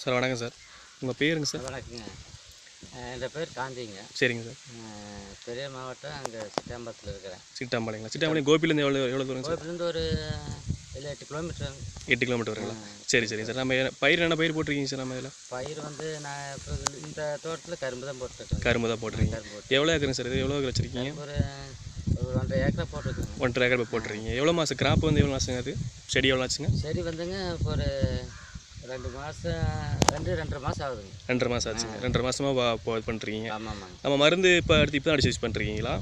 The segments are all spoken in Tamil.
சார் வணக்கம் சார். உங்கள் பேருங்க சார்? வணக்கங்க. என் பேர் காந்திங்க. சரிங்க சார். பெரிய மாவட்டம் அங்கே சிட்டாம்பரத்தில் இருக்கிறேன். சிட்டாம்பாளையங்களா? சிட்டாம்பாளையம் கோபிலேருந்து எவ்வளோ தூரம் சார்? கோபிலேருந்து ஒரு 7-8 கிலோமீட்டர். 8 கிலோமீட்டர் வருங்களா? சரி சரிங்க சார். நம்ம பயிர் என்ன பயிர் போட்டிருக்கீங்க சார்? நம்ம இதில் பயிர் வந்து நான் இப்போ இந்த தோட்டத்தில் கரும்பு தான் போட்டுருக்கேன். கரும்பு தான் போட்டுருக்கீங்க. எவ்வளோ ஏக்கருங்க சார்? இது எவ்வளோ ஏக்கர் வச்சுருக்கீங்க? ஒரு 1.5 ஏக்கர் போட்டிருக்கேங்க. 1.5 ஏக்கர் போட்டுருக்கீங்க. எவ்வளோ மாதம் கிராப் வந்து எவ்வளோ மாதங்க அது? செடி எவ்வளோ ஆச்சுங்க? செடி வந்துங்க இப்போ ஒரு 2 மாதம் 2.5 மாதம் ஆகுதுங்க. 2.5 மாதம் ஆச்சுங்க. 2.5 மாதமாக இது பண்ணுறீங்க. ஆமாம்மாங்க. நம்ம மருந்து இப்போ அடுத்து இப்போ தான் அடிச்சு யூஸ் பண்ணுறீங்களா?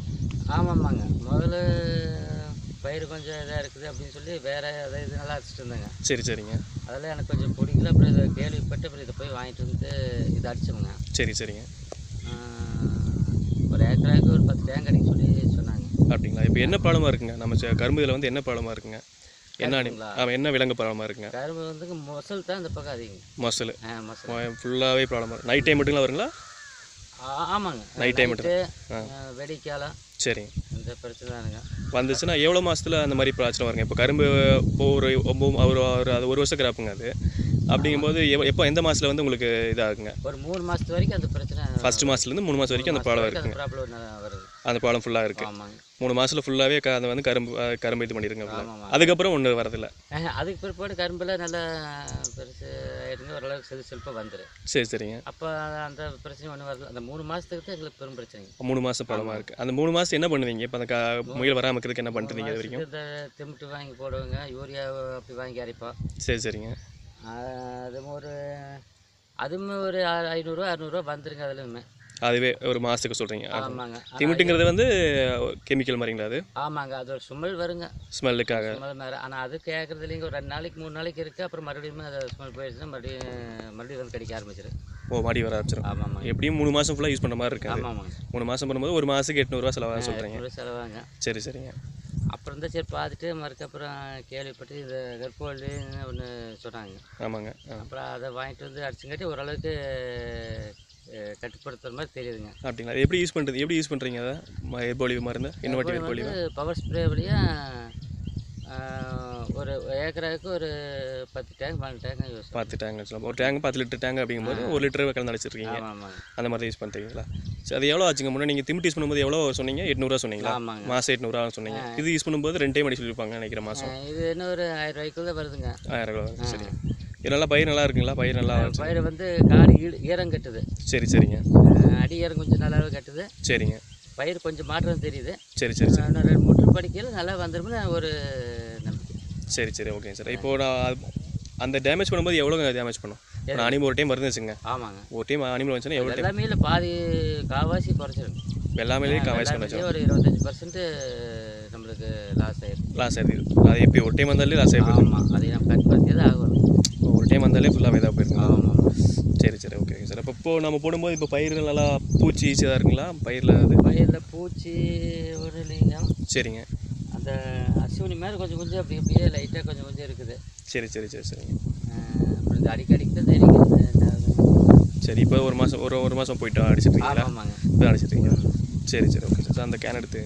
ஆமாம்மாங்க. முதல்ல பயிர் கொஞ்சம் இதாக இருக்குது அப்படின்னு சொல்லி வேறு இது நல்லா அடிச்சிட்டு இருந்தேங்க. சரி சரிங்க. அதெல்லாம் எனக்கு கொஞ்சம் பிடிக்கல. அப்புறம் இதை கேள்விப்பட்டு அப்புறம் இதை போய் வாங்கிட்டு வந்து இதை அடிச்சோமுங்க. சரி சரிங்க. ஒரு ஏக்கராவுக்கு ஒரு 10 டேங்க் அடிக்க சொல்லி சொன்னாங்க. அப்படிங்களா? இப்போ என்ன ப்ராப்ளமாக இருக்குங்க நம்ம கரும்பு இதில் வந்து என்ன ப்ராப்ளமாக இருக்குங்க? என்ன விலங்கு ப்ராப்ளமாக இருக்குங்க? கரும்பு வந்துங்க மொசல் தான் இந்த பக்கம் அதிகம். மொசல் மொசல் ஃபுல்லாகவே ப்ராப்ளமாக இருக்கும். நைட் டைம் மட்டுங்களா வருங்களா? ஆமாங்க. நைட் டைம் மட்டும் வெடிக்காலம். சரிங்க. இந்த பிரச்சனை தானுங்க. வந்துச்சுன்னா எவ்வளோ மாதத்தில் அந்த மாதிரி பிரச்சனை வருங்க? இப்போ கரும்பு இப்போ அது 1 வருஷம் கிராப்புங்க அது. அப்படிங்கும்போது எப்போ எந்த மாதத்தில் வந்து உங்களுக்கு இதாகுங்க? ஒரு 3 மாதத்து வரைக்கும் அந்த பிரச்சனை. ஃபர்ஸ்ட் மாதத்துலேருந்து 3 மாதம் வரைக்கும் அந்த ப்ராப்ளம் இருக்குங்க. வருது. அந்த ப்ராப்ளம் ஃபுல்லாக இருக்குது. ஆமாங்க. 3 மாதத்தில் ஃபுல்லாகவே அதை வந்து கரும்பு இது பண்ணிடுங்க. அதுக்கப்புறம் ஒன்றும் வரதில்லை. அதுக்கு பிற்பாடு கரும்பில் நல்லா பெருசு ஆயிடுங்க. ஓரளவுக்கு செல்ஃபாக வந்துடும். சரி சரிங்க. அப்போ அந்த பிரச்சனை ஒன்றும் வரல. அந்த 3 மாதத்துக்கு தான் எங்களுக்கு பெரும் பிரச்சனைங்க. 3 மாதம் ப்ராப்ளமாக இருக்குது. அந்த 3 மாதம் என்ன பண்ணுவீங்க? இப்போ அந்த முயல் வராமல் இருக்கிறதுக்கு என்ன பண்ணுறீங்க இது வரைக்கும்? இந்த திமிட்டு வாங்கி போடுவோங்க. யூரியா அப்படி வாங்கி அரைப்போம். சரி சரிங்க. அதுவுமே ஒரு 500 600 வந்துருங்க. அதுலேயுமே அதுவே ஒரு மாதத்துக்கு சொல்கிறீங்க? ஆமாங்க. திமிட்டுங்கிறது வந்து கெமிக்கல் மாதிரிங்களா அது? ஆமாங்க. அது ஒரு ஸ்மெல் வருங்க. ஸ்மெல்லுக்காக. ஸ்மெல் மாதிரி. ஆனால் அது கேட்குறது இல்லைங்க. ஒரு 2 நாளைக்கு 3 நாளைக்கு இருக்குது. அப்புறம் மறுபடியும் அதை ஸ்மெல் போயிடுச்சுன்னா மறுபடியும் வந்து கடிக்க ஆரம்பிச்சிடும். மடி வர ஆரம்பிச்சிடும். ஆமாம். எப்படியும் 3 மாதம் ஃபுல்லாக யூஸ் பண்ணுற மாதிரி இருக்குது. ஆமாம். 3 மாதம் பண்ணும்போது ஒரு மாதத்துக்கு 800 செலவாக சொல்கிறீங்க? செலவாங்க. சரி சரிங்க. அப்புறம் தான் சரி பார்த்துட்டு மறுக்கப்புறம் கேள்விப்பட்டு இந்த கற்பூரவல்லின்னு ஒன்று சொன்னாங்க. ஆமாங்க. அப்புறம் அதை வாங்கிட்டு வந்து அடிச்சுங்காட்டி ஓரளவுக்கு கட்டுப்படுத்துகிற மாதிரி தெரியுதுங்க. அப்படிங்களா? எப்படி யூஸ் பண்ணுறீங்க அதை? எர்போலிவ் மருந்து, இன்னோவேட்டிவ் எர்போலிவ் பவர் ஸ்ப்ரே வழியாக ஒரு ஏக்கராவுக்கு ஒரு 10 டேங்க் 12 டேங்க் யூஸ். 10 டேங்க் வச்சுக்கலாம். ஒரு டேங்க் 10 லிட்டர் டேங்க் அப்படிங்கும்போது 1 லிட்டர் கலந்து அடிச்சிருக்கீங்க. ஆமாம். அந்த மாதிரி யூஸ் பண்ணுறீங்களா? சரி. அது எவ்வளோ ஆச்சுங்க? முன்னாடி நீங்கள் திமிட்டு யூஸ் பண்ணும்போது எவ்வளோ சொன்னீங்க? 800 சொன்னீங்களா? ஆமாங்க. மாதம் 800 சொன்னீங்க. இது யூஸ் பண்ணும்போது 2 டைம் அடி சொல்லியிருப்பாங்க நினைக்கிற மாதம். இது என்ன ஒரு 1000 ரூபாய்க்குள்ளே வருதுங்க. 1000 ரூபா வருது. சரி. இது நல்லா பயிர் நல்லா இருக்குங்களா? பயிர் நல்லா பயிர் வந்து காடு ஈரம் கட்டுது. சரி சரிங்க. அடி ஈரம் கொஞ்சம் நல்லாவே கட்டுது. சரிங்க. பயிர் கொஞ்சம் மாற்றம் தெரியுது. சரி சரி சரி. 2 மூட்டை படிக்கையில் நல்லா வந்துரும்னு ஒரு நம்பிக்கை. சரி சரி. ஓகேங்க சார். இப்போது நான் அந்த டேமேஜ் பண்ணும்போது எவ்வளோங்க டேமேஜ் பண்ணும்? நான் அனிமல் ஒரு டைம் வருதுச்சுங்க. ஆமாங்க. ஒரு டைம் அனிமல் வந்துச்சுன்னா எவ்வளோ டைம்? எல்லாமே இல்லை பாதி காவாசி குறைச்சிடும். எல்லாமே காவாசி பண்ணி ஒரு 25% நம்மளுக்கு லாஸ் ஆயிடும். லாஸ் ஆயிடுது. அது எப்படி ஒரு டைம் வந்தாலே லாஸ் ஆகிடுது? ஆமாம். அதை நம்ம கட்டுப்படுத்தியே தான் ஆகணும். ஒரு டைம் வந்தாலே ஃபுல்லாக இதாக போயிருங்க. ஆமாம். சரி சரி. Okay sir. இப்போது நம்ம போடும்போது இப்போ பயிர்கள் நல்லா பூச்சி ஈஸியாக இருக்குங்களா? பயிரில் பூச்சி ஒரு இல்லைங்க. சரிங்க. அந்த அஸ்வினி மாதிரி கொஞ்சம் அப்படியே லைட்டாக கொஞ்சம் இருக்குது. சரி சரி சரி சரிங்க. அப்புறம் இந்த அடிக்கடிக்கு தான் தெரியுது. சரி. இப்போ ஒரு மாதம் போயிட்டு அடிச்சிட்ருக்கீங்களா? ஆமாங்க. இப்போ அடிச்சிட்ருக்கீங்க. சரி சரி. Okay sir. அந்த கேன் எடுத்து